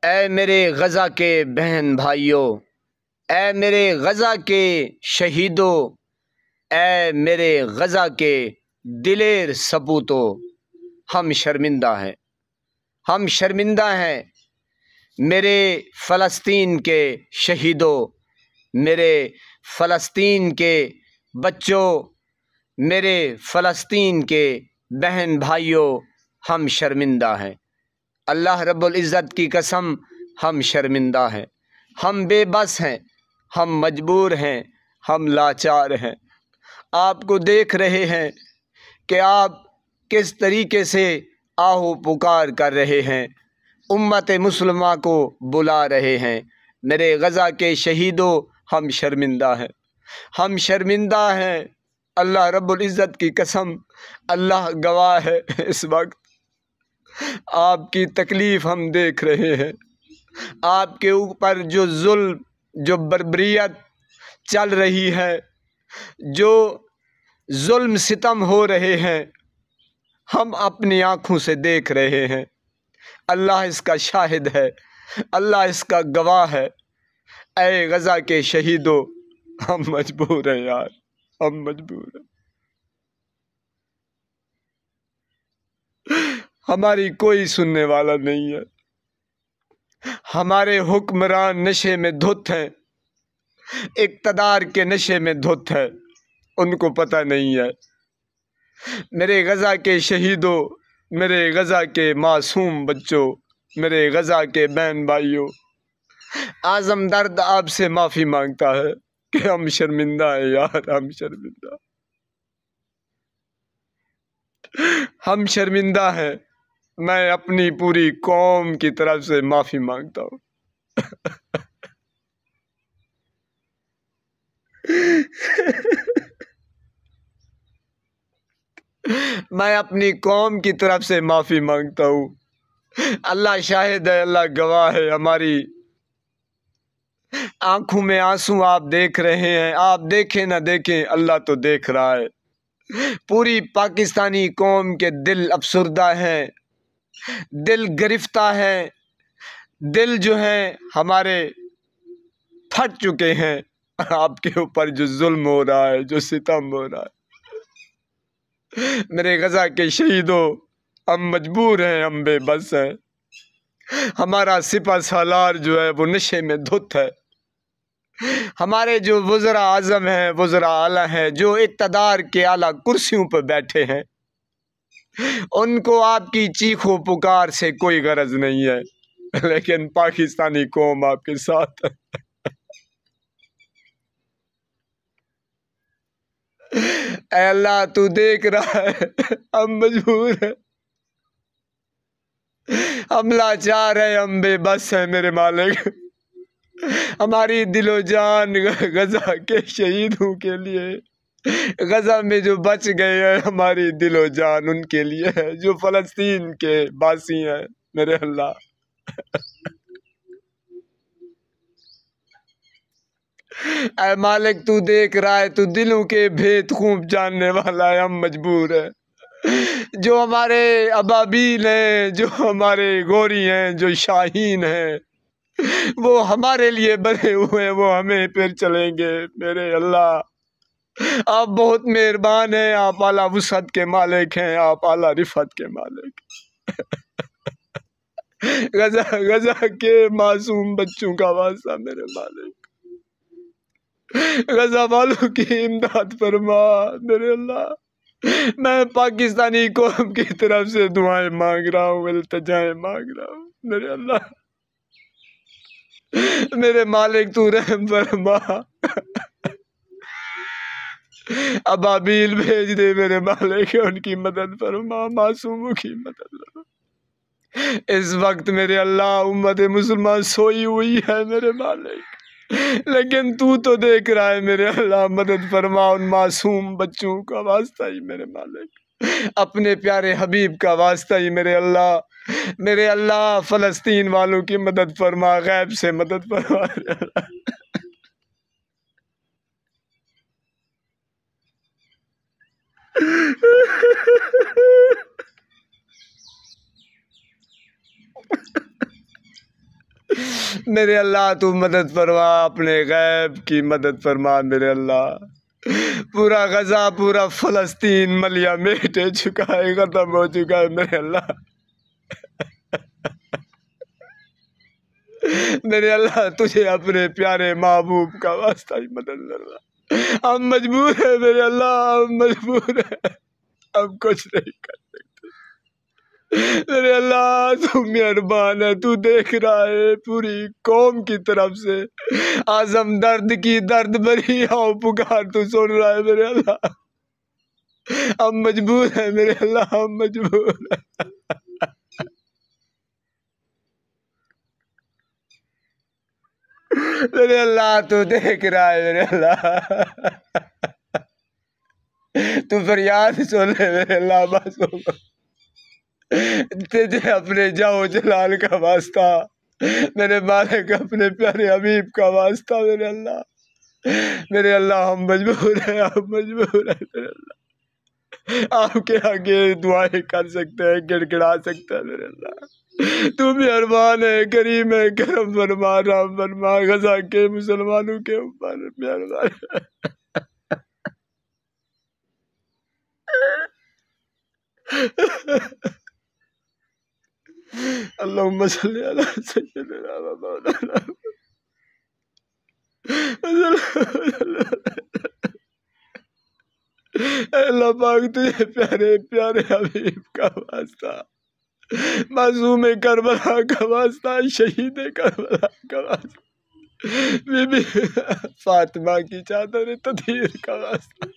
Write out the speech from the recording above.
اے میرے غزہ کے بہن بھائیوں، اے میرے غزہ کے شہیدوں، اے میرے غزہ کے دلیر سپوتوں، ہم شرمندہ ہیں، ہم شرمندہ ہیں میرے فلسطین کے شہیدوں، میرے فلسطین کے بچوں، میرے فلسطین کے بہن بھائیوں، ہم شرمندہ ہیں۔ اللہ رب العزت کی قسم، ہم شرمندہ ہیں، ہم بے بس ہیں، ہم مجبور ہیں، ہم لاچار ہیں۔ آپ کو دیکھ رہے ہیں کہ آپ کس طریقے سے آہو پکار کر رہے ہیں، امت مسلمہ کو بلا رہے ہیں۔ میرے غزہ کے شہیدوں، ہم شرمندہ ہیں، ہم شرمندہ ہیں۔ اللہ رب العزت کی قسم، اللہ گواہ ہے، اس وقت آپ کی تکلیف ہم دیکھ رہے ہیں۔ آپ کے اوپر جو ظلم، جو بربریت چل رہی ہے، جو ظلم ستم ہو رہے ہیں، ہم اپنی آنکھوں سے دیکھ رہے ہیں۔ اللہ اس کا شاہد ہے، اللہ اس کا گواہ ہے۔ اے غزہ کے شہیدوں، ہم مجبور ہیں یار، ہم مجبور ہیں۔ ہماری کوئی سننے والا نہیں ہے، ہمارے حکمران نشے میں دھت ہیں، اقتدار کے نشے میں دھت ہے، ان کو پتہ نہیں ہے۔ میرے غزہ کے شہیدوں، میرے غزہ کے معصوم بچوں، میرے غزہ کے بہن بھائیوں، اعظم درد آپ سے معافی مانگتا ہے کہ ہم شرمندہ ہیں یار، ہم شرمندہ، ہم شرمندہ ہیں۔ میں اپنی پوری قوم کی طرف سے معافی مانگتا ہوں۔ میں اپنی قوم کی طرف سے معافی مانگتا ہوں۔ اللہ شاہد ہے، اللہ گواہ ہے، ہماری آنکھوں میں آنسو آپ دیکھ رہے ہیں۔ آپ دیکھیں نہ دیکھیں، اللہ تو دیکھ رہا ہے۔ پوری پاکستانی قوم کے دل افسردہ ہیں، دل گرفتہ ہیں، دل جو ہیں ہمارے پھٹ چکے ہیں۔ آپ کے اوپر جو ظلم ہو رہا ہے، جو ستم ہو رہا ہے، میرے غزہ کے شہیدوں، ہم مجبور ہیں، ہم بے بس ہیں۔ ہمارا سپہ سالار جو ہے وہ نشے میں دھت ہے۔ ہمارے جو وزراء اعظم ہیں، وزراء اعلیٰ ہیں، جو اقتدار کے اعلیٰ کرسیوں پر بیٹھے ہیں، ان کو آپ کی چیخ و پکار سے کوئی غرض نہیں ہے، لیکن پاکستانی قوم آپ کے ساتھ ہے۔ اے اللہ تو دیکھ رہا ہے، ہم مجبور ہیں، ہم لاچار ہیں، ہم بے بس ہیں میرے مالک۔ ہماری دل و جان غزہ کے شہیدوں کے لیے، غزہ میں جو بچ گئے ہیں، ہماری دل و جان ان کے لیے ہے، جو فلسطین کے باسی ہیں میرے اللہ۔ اے مالک تو دیکھ رہا ہے، تو دلوں کے بھید خوب جاننے والا ہے۔ ہم مجبور ہیں، جو ہمارے ابابیل ہیں، جو ہمارے گوری ہیں، جو شاہین ہیں، وہ ہمارے لیے بنے ہوئے ہیں، وہ ہمیں پھر چلیں گے میرے اللہ۔ آپ بہت مہربان ہیں، آپ اعلیٰ وسعت کے مالک ہیں، آپ اعلیٰ رفعت کے مالک۔ غزہ کے معصوم بچوں کا واسطہ میرے مالک، غزہ والوں کی امداد فرما میرے اللہ۔ میں پاکستانی قوم کی طرف سے دعائیں مانگ رہا ہوں، التجائیں مانگ رہا ہوں میرے اللہ۔ میرے مالک تو رحم فرما، ابابیل بھیج دے میرے مالک، ان کی مدد فرما، معصوموں کی مدد فرما۔ اس وقت میرے اللہ امت مسلمان سوئی ہوئی ہے میرے مالک، لیکن تو دیکھ رہا ہے میرے اللہ، مدد فرما ان معصوم بچوں کا واسطہ ہی میرے مالک، اپنے پیارے حبیب کا واسطہ ہی میرے اللہ۔ میرے اللہ فلسطین والوں کی مدد فرما، غیب سے مدد فرما میرے اللہ۔ میرے اللہ تو مدد فرما، اپنے غیب کی مدد فرما میرے اللہ۔ پورا غزہ، پورا فلسطین ملیا میٹ چکا ہے، ختم ہو چکا ہے میرے اللہ۔ میرے اللہ تجھے اپنے پیارے محبوب کا واسطہ ہی مدد کرنا، ہم مجبور ہیں میرے اللہ، ہم مجبور ہیں، ہم کچھ نہیں کر سکتے میرے اللہ۔ تو مہربان ہے، تو دیکھ رہا ہے پوری قوم کی طرف سے اعظم درد کی درد بھری آؤ پکار تو سن رہا ہے میرے اللہ۔ ہم مجبور ہیں میرے اللہ، ہم مجبور ہیں۔ میرے اللہ تو دیکھ رہا ہے میرے اللہ، تو فریاد سن لے میرے اللہ، بس تجھے اپنے جاؤ جلال کا واسطہ، میرے مالک اپنے پیارے حبیب کا واسطہ میرے اللہ۔ میرے اللہ ہم مجبور ہیں، ہم مجبور ہیں میرے اللہ، آپ کے آگے دعائیں کر سکتے ہیں، گڑ گڑا سکتے ہیں میرے اللہ۔ تو مہربان ہے، کریم ہے، کرم فرما، رحم فرما، غزہ کے مسلمانوں کے اوپر مہربان۔ اللہم صلی علی سیدنا و مولانا۔ اے اللہ پاک تجھے پیارے پیارے حبیب کا واسطہ، معصوم کربلا کا واسطہ، شہید کربلا کا واسطہ، بی بی فاطمہ کی چادر تطہیر کا واسطہ،